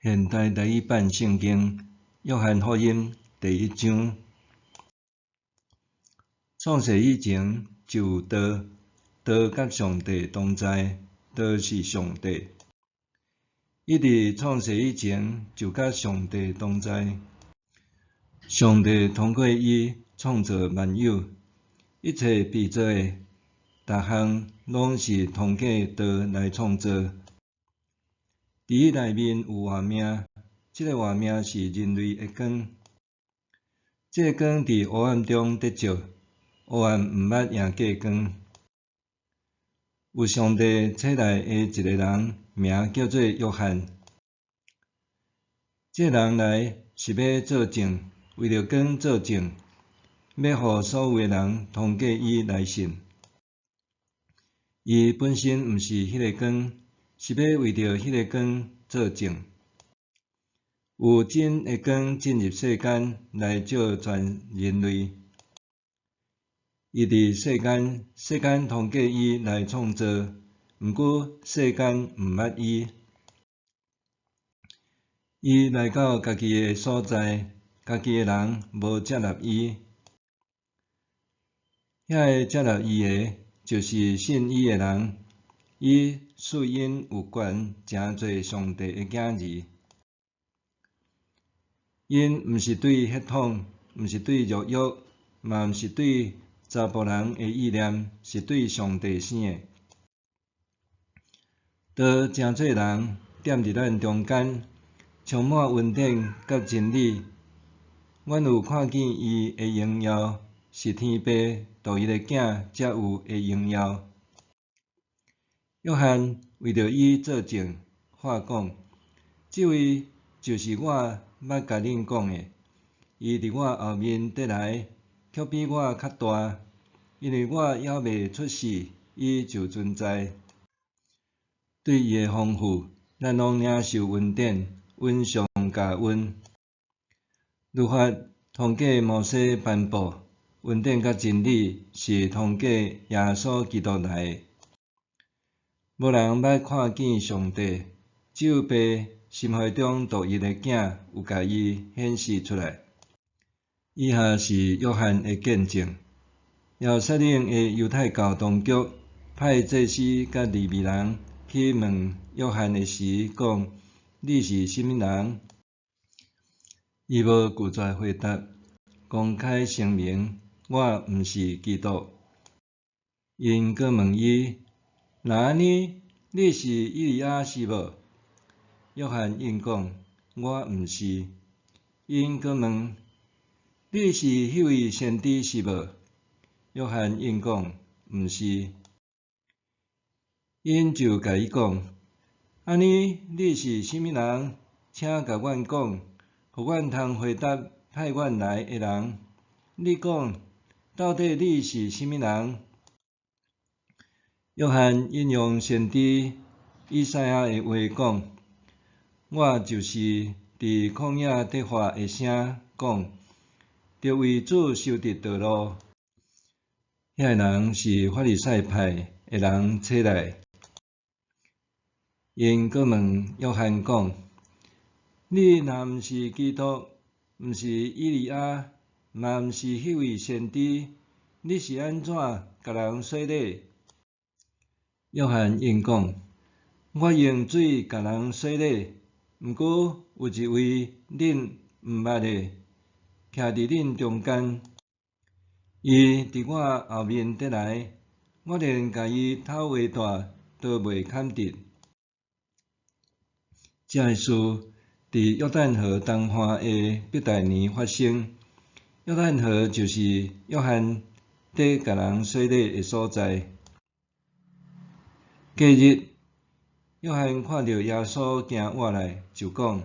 现代台语版圣经约翰福音第1章。创世以前就有道，道甲上帝同在，道是上帝。伊伫创世以前就甲上帝同在。上帝通过伊创造万有，一切被造的，逐项拢是通过道来创造。伫伊内面有活命，即个活命是人类的光。这个光伫黑暗中得着，黑暗毋捌赢过光。有上帝册内的一个人，名叫做约翰。这个人来是要作证，为着光作证，要互所有的人通过伊来信。伊本身毋是迄个光，是要为着迄个光作证。有真的光进入世间，来照全人类。伊伫世间，世间通过伊来创造，毋过世间毋捌伊。伊来到家己的所在，家己的人无接纳伊。遐个接纳伊的，就是信伊的人。伊赐因有权，诚做上帝的囝儿。因毋是对血统，毋是对肉欲，嘛毋是对查甫人的意念，是对上帝生的。道诚做人，踮伫咱中间，充满恩典甲真理。阮有看见伊的荣耀，是天父独一的囝才有的荣耀。约翰为着伊作证，话讲：即位就是我捌甲恁讲的，伊伫我后面得来，却比我较大，因为我还未出世，伊就存在。对伊的丰富，咱拢领受恩典，恩上加恩。律法通过摩西颁布，恩典甲真理是通过耶稣基督来的。无人捌看见上帝，只有爸心怀中独一的囝有甲伊显示出来。以下是约翰的见证：耶路撒冷的犹太教当局派祭司甲利未人去问约翰的时，讲：你是甚物人？伊无拒绝回答，公开声明：我毋是基督。因阁问伊：若安尼，你是以利亚是无？约翰应讲：我毋是。因阁问：你是迄位先知是无？约翰应讲：毋是。因就甲伊讲：安尼你是甚物人？请甲阮讲，互阮通回答派阮来的人。你讲，到底你是甚物人？约翰引用先知以赛亚的话讲：我就是伫旷野得发的声，讲着为主修直道路。遐个人是法利赛派的人册内。因阁问约翰讲：你若毋是基督，毋是以利亚，嘛毋是迄位先知，你是安怎甲人洗礼？约翰应讲：我用水甲人洗礼，毋过有一位恁毋捌的，徛伫恁中间。伊伫我后面得来，我连甲伊头围大都袂堪得。这个事伫约旦河东岸的伯大尼发生。约旦河就是约翰伫甲人洗礼的所在。隔日，约翰看到耶稣行活来，就讲：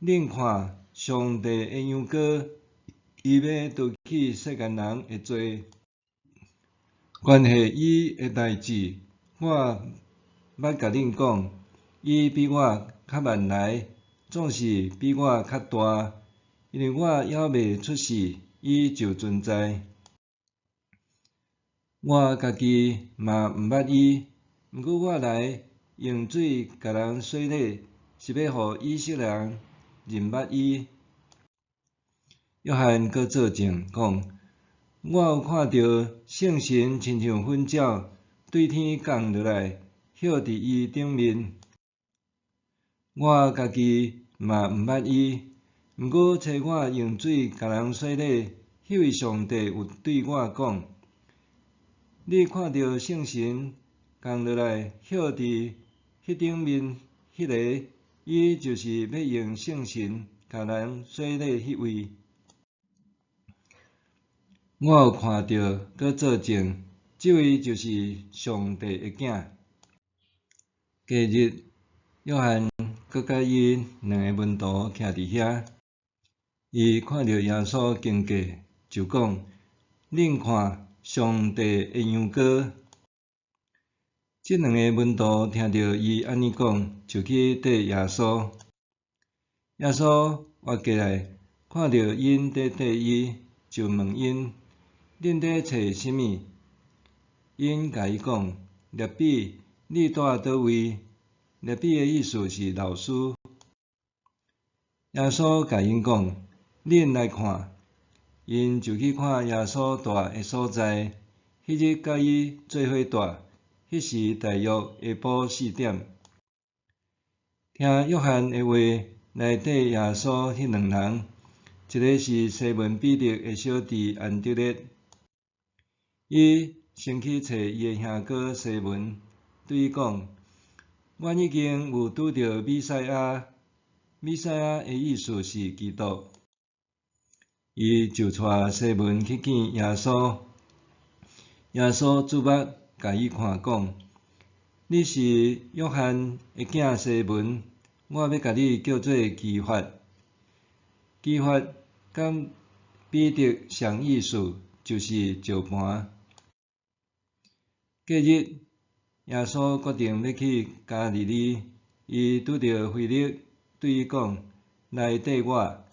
恁看，上帝的羊羔，伊要除去世间人的罪。关系伊的代志，我捌甲恁讲，伊比我较慢来，总是比我较大，因为我还未出世，伊就存在。我家己嘛毋捌伊，毋过我来用水甲人洗礼，是要互以色列人认捌伊。约翰阁作证讲：我有看到圣神亲像粉鸟对天降落来，歇伫伊顶面。我家己嘛毋捌伊，毋过找我用水甲人洗礼，迄位上帝有对我讲：你看到圣神降落来，歇伫迄顶面迄个，伊就是要用圣神甲人洗礼迄位。我有看到阁作证，即位就是上帝的囝。隔日，约翰阁甲伊两个门徒徛伫遐，伊看到耶稣经过，就讲：恁看上帝的羊羔。即两个门徒听到伊安尼讲，就去缀耶稣。耶稣活过来，看到因伫缀伊，就问因：恁伫找啥物？因甲伊讲：rabbi，你住倒位？rabbi的意思是老师。耶稣甲因讲：恁来看。因就去看耶稣住的所在。迄日甲伊做伙住，迄时大约下晡4点。听约翰的话来缀耶稣迄两人，一个是西门彼得的小弟安德烈。伊先去找伊的兄哥西门，对伊讲：阮已经有拄着弥赛亚。弥赛亚的意思是基督。伊就带西门去见耶稣。耶稣注目甲伊看，讲：你是约翰的囝西门，我要甲你叫做基法。基法甲彼得相意思，就是石盘。隔日，耶稣决定要去加利利，伊拄着腓力，对伊讲：来缀我。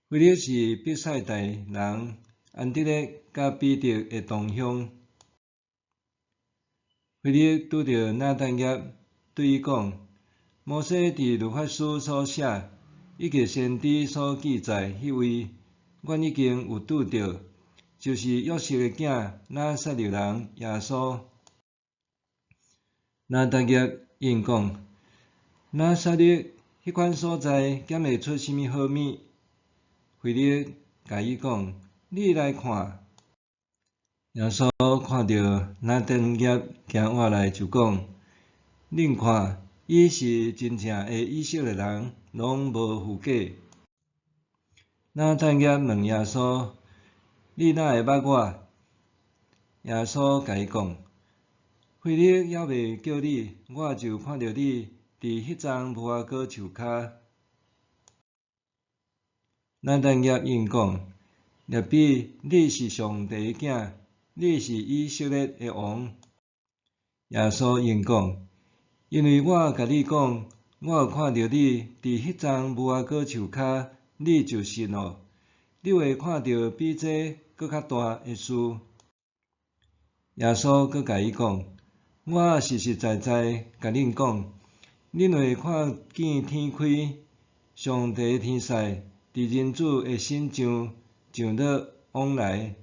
腓力是伯赛大人，安德烈甲彼得的同乡。腓力拄着拿但业，对伊讲：摩西伫律法书所写，以及先知所记载迄位，阮已经有拄着，就是约瑟的囝拿撒勒人耶稣。拿但业应讲：拿撒勒迄款所在，检会出啥物好物？腓力甲伊讲：你来看。耶稣看到拿但业行活来，就讲：恁看，伊是真正的以色列人，拢无虚假。拿但业问耶稣：你哪会捌我？耶稣甲伊讲：腓力还未叫你，我就看到你伫迄丛无花果树骹。拿但业应讲：rabbi，你是上帝的囝，你是以色列的王。耶稣应讲：因为我甲你讲，我有看到你伫迄丛无花果树骹，你就信咯。你会看到比这搁较大的事。耶稣搁甲伊讲：我实实在在甲恁讲，恁会看见天开，上帝的天使伫人子的身上落往来。